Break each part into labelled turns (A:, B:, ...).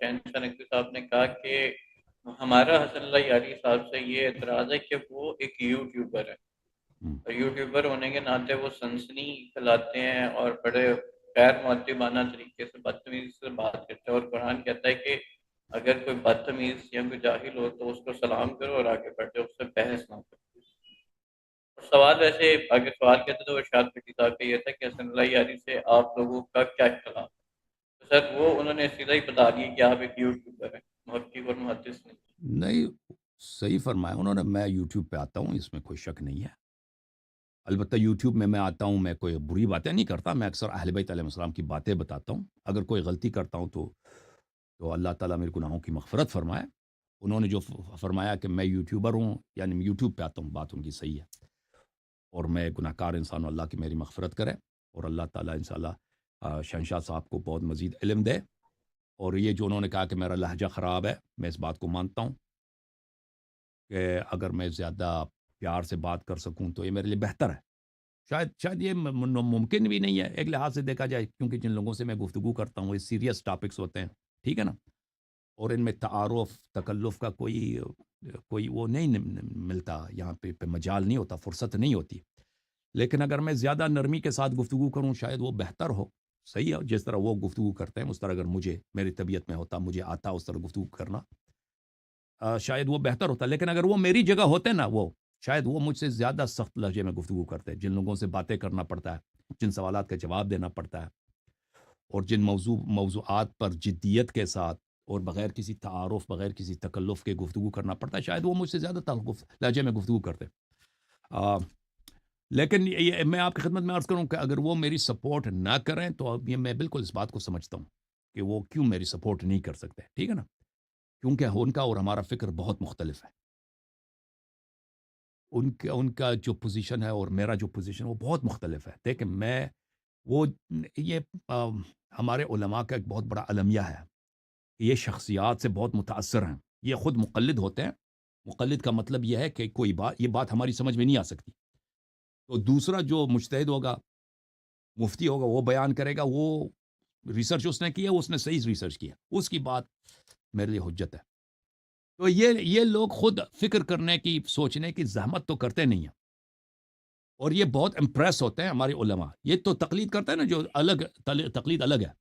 A: شہنشاہ نقوی صاحب نے کہا کہ ہمارا حسن اللہ یاری صاحب سے یہ اعتراض ہے کہ وہ ایک یوٹیوبر ہے،
B: ہم،
A: اور یوٹیوبر ہونے کے ناطے وہ سنسنی پھیلاتے ہیں اور بڑے غیر مؤدبانہ طریقے سے بدتمیزی سے بات کرتے ہیں، اور قرآن کہتا ہے کہ اگر کوئی بدتمیز یا کوئی جاہل ہو تو اس کو سلام کرو اور آگے بڑھ جاؤ، اس سے بحث نہ کرو۔ اور سوال ویسے اگر سوال کہتے تو وہ ارشاد پٹی صاحب کا یہ تھا کہ حسن اللہ یاری سے آپ لوگوں کا کیا اختلاف ہے؟ تو سر وہ انہوں نے سیدھا ہی بتا دیا کہ آپ ایک یوٹیوبر ہیں، محقق اور محدث نہیں۔
B: نہیں، صحیح فرمایا انہوں نے. میں یوٹیوب پہ آتا ہوں، اس میں کوئی شک نہیں ہے. البتہ یوٹیوب میں آتا ہوں، میں کوئی بری باتیں نہیں کرتا، میں اکثر اہل بیت علیہ السلام کی باتیں بتاتا ہوں. اگر کوئی غلطی کرتا ہوں تو اللہ تعالیٰ میرے گناہوں کی مغفرت فرمائے. انہوں نے جو فرمایا کہ میں یوٹیوبر ہوں، یعنی یوٹیوب پہ آتا ہوں، بات ان کی صحیح ہے. اور میں گناہ کار انسان ہوں، اللہ کی میری مغفرت کرے. اور اللہ تعالیٰ انشاءاللہ شہنشاہ صاحب کو بہت مزید علم دے. اور یہ جو انہوں نے کہا کہ میرا لہجہ خراب ہے، میں اس بات کو مانتا ہوں کہ اگر میں زیادہ پیار سے بات کر سکوں تو یہ میرے لیے بہتر ہے. شاید یہ ممکن بھی نہیں ہے ایک لحاظ سے دیکھا جائے، کیونکہ جن لوگوں سے میں گفتگو کرتا ہوں یہ سیریس ٹاپکس ہوتے ہیں، ٹھیک ہے نا. اور ان میں تعارف تکلف کا کوئی وہ نہیں ملتا، یہاں پہ مجال نہیں ہوتا، فرصت نہیں ہوتی. لیکن اگر میں زیادہ نرمی کے ساتھ گفتگو کروں شاید وہ بہتر ہو. صحیح ہے، جس طرح وہ گفتگو کرتے ہیں اس طرح اگر مجھے میری طبیعت میں ہوتا، مجھے آتا اس طرح گفتگو کرنا، شاید وہ بہتر ہوتا. لیکن اگر وہ میری جگہ ہوتے نا، وہ شاید وہ مجھ سے زیادہ سخت لہجے میں گفتگو کرتے. جن لوگوں سے باتیں کرنا پڑتا ہے، جن سوالات کا جواب دینا پڑتا ہے، اور جن موضوعات پر جدیت کے ساتھ اور بغیر کسی تعارف بغیر کسی تکلف کے گفتگو کرنا پڑتا ہے، شاید وہ مجھ سے زیادہ لہجے میں گفتگو کرتے. لیکن میں آپ کی خدمت میں عرض کروں کہ اگر وہ میری سپورٹ نہ کریں تو اب یہ میں بالکل اس بات کو سمجھتا ہوں کہ وہ کیوں میری سپورٹ نہیں کر سکتے، ٹھیک ہے نا. کیونکہ ان کا اور ہمارا فکر بہت مختلف ہے. ان کا جو پوزیشن ہے اور میرا جو پوزیشن وہ بہت مختلف ہے. دیکھیں یہ ہمارے علماء کا ایک بہت بڑا المیہ ہے. یہ شخصیات سے بہت متاثر ہیں. یہ خود مقلد ہوتے ہیں. مقلد کا مطلب یہ ہے کہ یہ بات ہماری سمجھ میں نہیں آ سکتی تو دوسرا جو مجتہد ہوگا، مفتی ہوگا، وہ بیان کرے گا، وہ ریسرچ اس نے کیا، اس نے صحیح ریسرچ کیا، اس کی بات میرے لیے حجت ہے. تو یہ لوگ خود فکر کرنے کی سوچنے کی زحمت تو کرتے نہیں ہیں، اور یہ بہت امپریس ہوتے ہیں ہمارے علماء. یہ تو تقلید کرتے ہیں نا، جو الگ تقلید الگ ہے.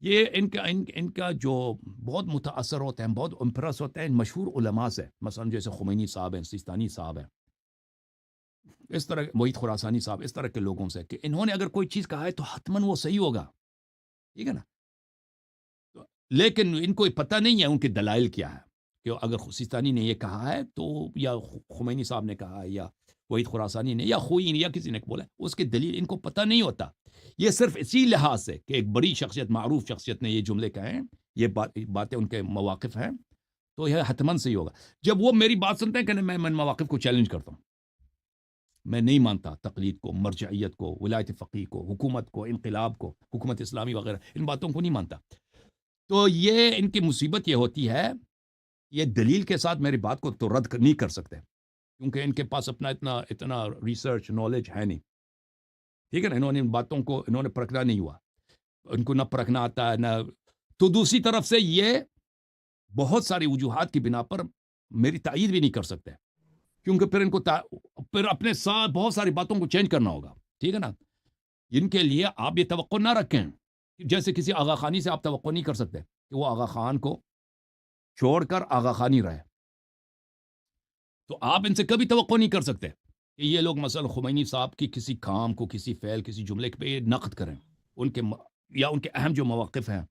B: یہ ان کا جو بہت متاثر ہوتے ہیں، بہت امپریس ہوتے ہیں ان مشہور علماء سے، مثلا جیسے خمینی صاحب ہیں، سیستانی صاحب ہیں، اس طرح محیط خراسانی صاحب، اس طرح کے لوگوں سے کہ انہوں نے اگر کوئی چیز کہا ہے تو حتماً وہ صحیح ہوگا، ٹھیک ہے نا. لیکن ان کو پتہ نہیں ہے ان کے دلائل کیا ہے، کہ اگر سیستانی نے یہ کہا ہے تو، یا خمینی صاحب نے کہا ہے، یا وحید خراسانی نے، یا خوئی نے، یا کسی نے بولا، اس کی دلیل ان کو پتہ نہیں ہوتا. یہ صرف اسی لحاظ سے کہ ایک بڑی شخصیت، معروف شخصیت نے یہ جملے کہے ہیں، یہ باتیں ان کے مواقف ہیں، تو یہ حتماً صحیح ہوگا. جب وہ میری بات سنتے ہیں کہ میں مواقف کو چیلنج کرتا ہوں، میں نہیں مانتا تقلید کو، مرجعیت کو، ولایت فقیہ کو، حکومت کو، انقلاب کو، حکومت اسلامی وغیرہ، ان باتوں کو نہیں مانتا. تو یہ ان کی مصیبت یہ ہوتی ہے، یہ دلیل کے ساتھ میری بات کو تو رد نہیں کر سکتے، کیونکہ ان کے پاس اپنا اتنا ریسرچ نالج ہے نہیں، ٹھیک ہے نا. انہوں نے ان باتوں کو انہوں نے پرکھنا نہیں ہوا، ان کو نہ پرکھنا آتا ہے نہ. تو دوسری طرف سے یہ بہت ساری وجوہات کی بنا پر میری تائید بھی نہیں کر سکتے، کیونکہ پھر ان کو پھر اپنے ساتھ بہت ساری باتوں کو چینج کرنا ہوگا، ٹھیک ہے نا. ان کے لیے آپ یہ توقع نہ رکھیں، جیسے کسی آغا خانی سے آپ توقع نہیں کر سکتے کہ وہ آغا خان کو چھوڑ کر آغا خانی رہے. تو آپ ان سے کبھی توقع نہیں کر سکتے کہ یہ لوگ مثلا خمینی صاحب کی کسی کام کو، کسی فعل، کسی جملے پہ نقد کریں، یا ان کے اہم جو مواقف ہیں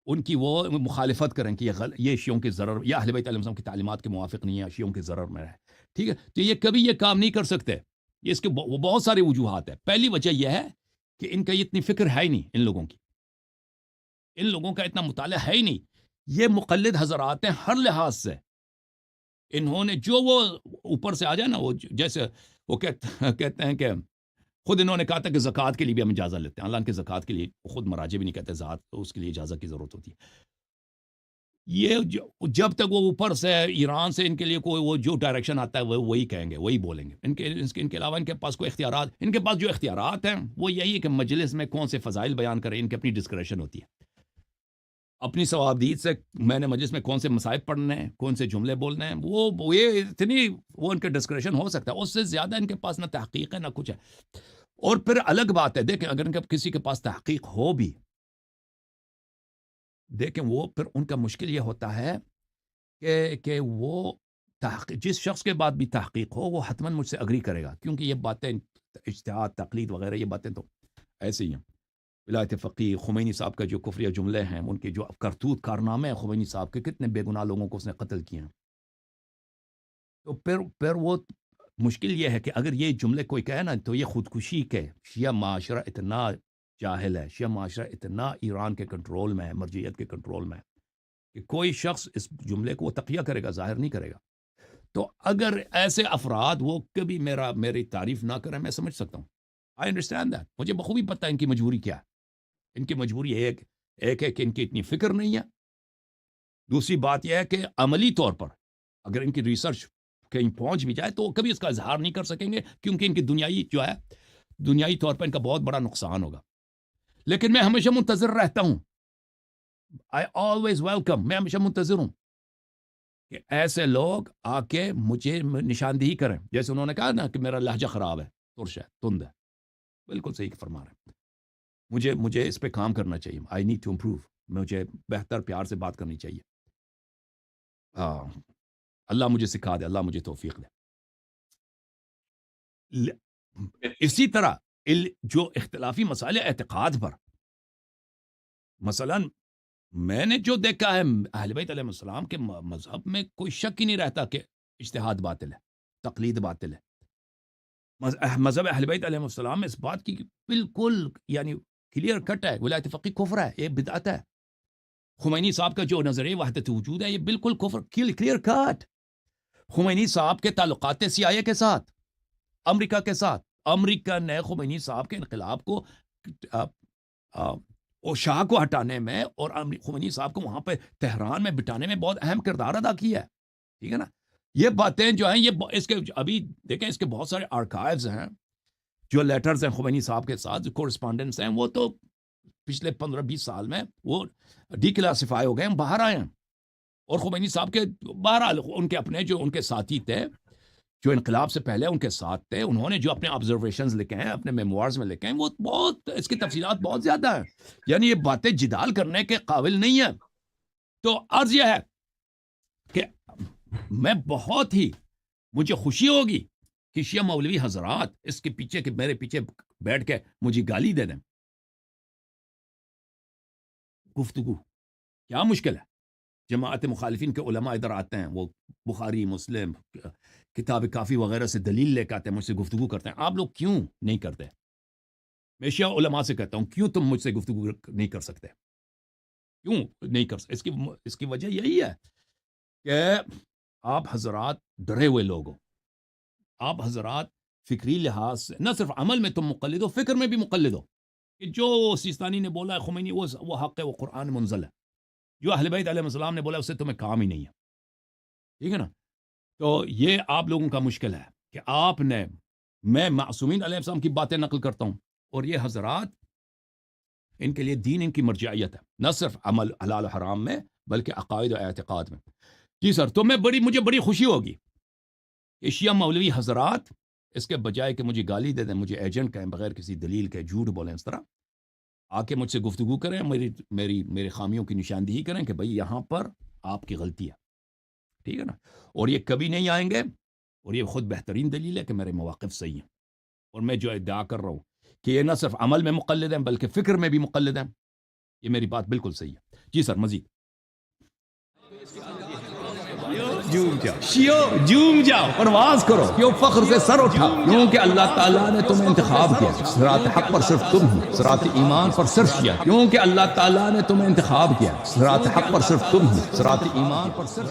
B: ان کی وہ مخالفت کریں کہ یہ شیعوں کے ضرر یا اہل بیت علیہ السلام کی تعلیمات کے موافق نہیں ہے، شیعوں کے ضرر میں ہے، ٹھیک ہے. تو یہ کبھی یہ کام نہیں کر سکتے. اس کے بہت ساری وجوہات ہیں. پہلی وجہ یہ ہے کہ ان کا اتنی فکر ہے ہی نہیں، ان لوگوں کا اتنا مطالعہ ہے ہی نہیں. یہ مقلد حضرات ہیں ہر لحاظ سے. انہوں نے جو وہ اوپر سے آ جائے نا، وہ جیسے وہ کہتے ہیں کہ خود انہوں نے کہا تھا کہ زکوٰۃ کے لیے بھی ہم اجازت لیتے ہیں، حالانکہ زکوٰۃ کے لیے خود مراجع بھی نہیں کہتے، ذات اس کے لیے اجازت کی ضرورت ہوتی ہے. یہ جب تک وہ اوپر سے ایران سے ان کے لیے کوئی وہ جو ڈائریکشن آتا ہے وہ وہی کہیں گے، وہی بولیں گے. ان کے علاوہ ان کے پاس کوئی اختیارات، ان کے پاس جو اختیارات ہیں وہ یہی ہے کہ مجلس میں کون سے فضائل بیان کریں، ان کی اپنی ڈسکریشن ہوتی ہے. اپنی ثوابدید سے میں نے مجلس میں کون سے مصائب پڑھنے ہیں، کون سے جملے بولنے ہیں، وہ یہ اتنی وہ ان کے ڈسکریشن ہو سکتا ہے، اس سے زیادہ ان کے پاس نہ تحقیق ہے نہ کچھ ہے۔ اور پھر الگ بات ہے، دیکھیں اگر ان کا کسی کے پاس تحقیق ہو بھی، دیکھیں وہ پھر ان کا مشکل یہ ہوتا ہے کہ وہ جس شخص کے بعد بھی تحقیق ہو وہ حتماً مجھ سے اگری کرے گا، کیونکہ یہ باتیں اجتہاد، تقلید وغیرہ یہ باتیں تو ایسے ہی ہیں۔ ولایت فقیہ، خمینی صاحب کا جو کفریہ جملے ہیں، ان کے جو کرتوت کارنامے ہیں خمینی صاحب کے، کتنے بے گناہ لوگوں کو اس نے قتل کیے ہیں، تو پھر وہ مشکل یہ ہے کہ اگر یہ جملے کوئی کہے نا تو یہ خودکشی کے، شیعہ معاشرہ اتنا جاہل ہے، شیعہ معاشرہ اتنا ایران کے کنٹرول میں ہے، مرجعیت کے کنٹرول میں ہے کہ کوئی شخص اس جملے کو وہ تقیہ کرے گا، ظاہر نہیں کرے گا۔ تو اگر ایسے افراد وہ کبھی میری تعریف نہ کریں، میں سمجھ سکتا ہوں، آئی انڈرسٹینڈ دیٹ، مجھے بخوبی پتہ ہے ان کی مجبوری کیا ہے۔ ان کی مجبوری ایک ہے کہ ان کی اتنی فکر نہیں ہے، دوسری بات یہ ہے کہ عملی طور پر اگر ان کی ریسرچ کہیں پہنچ بھی جائے تو وہ کبھی اس کا اظہار نہیں کر سکیں گے، کیونکہ ان کی دنیائی طور پر ان کا بہت بڑا نقصان ہوگا۔ لیکن میں ہمیشہ منتظر رہتا ہوں، آئی آلویز ویلکم، میں ہمیشہ منتظر ہوں کہ ایسے لوگ آ کے مجھے نشاندہی کریں، جیسے انہوں نے کہا نا کہ میرا لہجہ خراب ہے، ترش ہے، تند ہے، بالکل صحیح فرما رہے ہیں۔ مجھے اس پہ کام کرنا چاہیے، آئی نیڈ ٹو امپروو، مجھے بہتر پیار سے بات کرنی چاہیے۔ اللہ مجھے سکھا دے، اللہ مجھے توفیق دے۔ اسی طرح جو اختلافی مسائل اعتقاد پر، مثلا میں نے جو دیکھا ہے اہل بیت علیہ السلام کے مذہب میں کوئی شک ہی نہیں رہتا کہ اجتہاد باطل ہے، تقلید باطل ہے۔ مذہب اہل بیت علیہ السلام میں اس بات کی بالکل یعنی کلیئر کٹ ہے، ولایت فقیہ کفر ہے، یہ بدعت ہے۔ خمینی صاحب کا جو نظریہ وحدت وجود ہے یہ بالکل کفر، کلیئر کٹ۔ خمینی صاحب کے تعلقات CIA کے ساتھ، امریکہ کے ساتھ، امریکہ نے خمینی صاحب کے انقلاب کو اور شاہ کو ہٹانے میں اور خمینی صاحب کو وہاں پہ تہران میں بٹانے میں بہت اہم کردار ادا کیا ہے، ٹھیک ہے نا۔ یہ باتیں جو ہیں یہ اس کے ابھی دیکھیں اس کے بہت سارے آرکائیوز ہیں، جو لیٹرز ہیں خمینی صاحب کے ساتھ، جو کورسپونڈنس ہیں، وہ تو پچھلے 15-20 سال میں وہ ڈی کلاسیفائی ہو گئے ہیں، باہر آئے ہیں۔ اور خمینی صاحب کے بہرحال ان کے اپنے جو ان کے ساتھی تھے، جو انقلاب سے پہلے ان کے ساتھ تھے، انہوں نے جو اپنے آبزرویشنز لکھے ہیں، اپنے میموارز میں لکھے ہیں، وہ بہت اس کی تفصیلات بہت زیادہ ہیں، یعنی یہ باتیں جدال کرنے کے قابل نہیں ہیں۔ تو عرض یہ ہے کہ میں بہت ہی مجھے خوشی ہوگی کہ شیعہ مولوی حضرات اس کے پیچھے کہ میرے پیچھے بیٹھ کے مجھے گالی دے دیں۔ گفتگو کیا مشکل ہے؟ جماعت مخالفین کے علماء ادھر آتے ہیں، وہ بخاری، مسلم، کتاب کافی وغیرہ سے دلیل لے کے آتے ہیں، مجھ سے گفتگو کرتے ہیں۔ آپ لوگ کیوں نہیں کرتے؟ میں شیعہ علماء سے کہتا ہوں کیوں تم مجھ سے گفتگو نہیں کر سکتے؟ کیوں نہیں کر سکتے؟ اس کی وجہ یہی ہے کہ آپ حضرات ڈرے ہوئے لوگ ہو، آپ حضرات فکری لحاظ سے نہ صرف عمل میں تم مقلد ہو، فکر میں بھی مقلد ہو، کہ جو سیستانی نے بولا ہے خمینی وہ حق ہے، وہ قرآن منزل ہے، جو اہل بیت علیہ السلام نے بولا اس سے تمہیں کام ہی نہیں ہے، ٹھیک ہے نا۔ تو یہ آپ لوگوں کا مشکل ہے کہ آپ نے، میں معصومین علیہ السلام کی باتیں نقل کرتا ہوں، اور یہ حضرات ان کے لیے دین ان کی مرجعیت ہے، نہ صرف عمل حلال و حرام میں بلکہ عقائد و اعتقاد میں۔ جی سر، تو مجھے بڑی خوشی ہوگی کہ شیعہ مولوی حضرات اس کے بجائے کہ مجھے گالی دے دیں، مجھے ایجنٹ کہیں، بغیر کسی دلیل کے جھوٹ بولیں، اس طرح آ کے مجھ سے گفتگو کریں، میری خامیوں کی نشاندہی کریں کہ بھائی یہاں پر آپ کی غلطی ہے، ٹھیک ہے نا۔ اور یہ کبھی نہیں آئیں گے، اور یہ خود بہترین دلیل ہے کہ میرے مواقف صحیح ہیں، اور میں جو ادعا کر رہا ہوں کہ یہ نہ صرف عمل میں مقلد ہیں بلکہ فکر میں بھی مقلد ہیں، یہ میری بات بالکل صحیح ہے۔ جی سر، مزید جوم جاؤ، پرواز کرو، کیوں فخر سے سر اٹھا، کیونکہ اللہ تعالیٰ نے تمہیں انتخاب کیا، صراط حق پر صرف تم ہو، صراط ایمان پر صرف کیا، کیونکہ اللہ تعالیٰ نے تمہیں انتخاب کیا، صراط حق پر صرف تم ہو، صراط ایمان پر صرف